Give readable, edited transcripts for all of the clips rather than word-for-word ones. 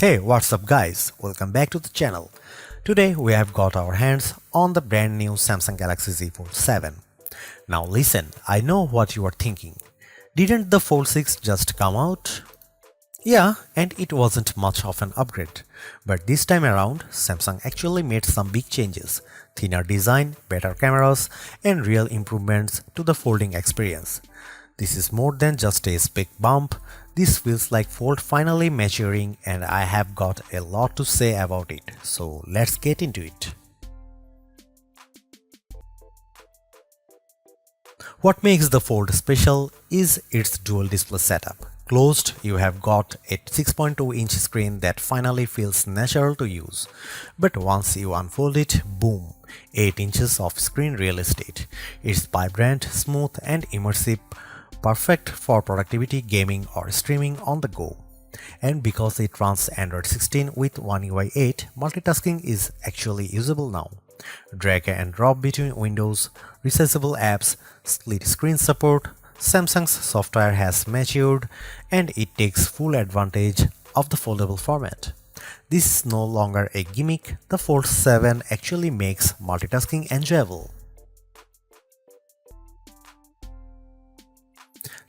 Hey, what's up guys? Welcome back to the channel. Today we have got our hands on the brand new Samsung Galaxy Z Fold 7. Now listen, I know what you are thinking. Didn't the Fold 6 just come out? Yeah, and it wasn't much of an upgrade. But this time around, Samsung actually made some big changes. Thinner design, better cameras, and real improvements to the folding experience. This is more than just a spec bump. This feels like Fold finally maturing, and I have got a lot to say about it. So let's get into it. What makes the Fold special is its dual display setup. Closed, you have got a 6.2-inch screen that finally feels natural to use. But once you unfold it, boom, 8 inches of screen real estate. It's vibrant, smooth, and immersive, perfect for productivity, gaming, or streaming on the go. And because it runs Android 16 with One UI 8, multitasking is actually usable now. Drag and drop between windows, resizable apps, split screen support, Samsung's software has matured and it takes full advantage of the foldable format. This is no longer a gimmick, the Fold 7 actually makes multitasking enjoyable.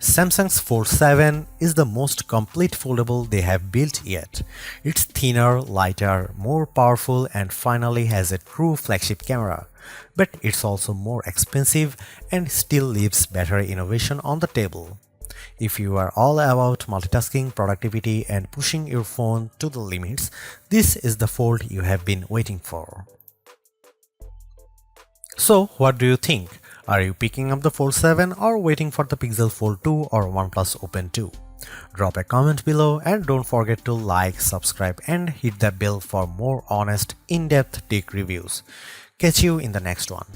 Samsung's Fold 7 is the most complete foldable they have built yet. It's thinner, lighter, more powerful, and finally has a true flagship camera. But it's also more expensive and still leaves better innovation on the table. If you are all about multitasking, productivity, and pushing your phone to the limits, this is the Fold you have been waiting for. So, what do you think? Are you picking up the Fold 7 or waiting for the Pixel Fold 2 or OnePlus Open 2? Drop a comment below and don't forget to like, subscribe and hit the bell for more honest, in-depth tech reviews. Catch you in the next one.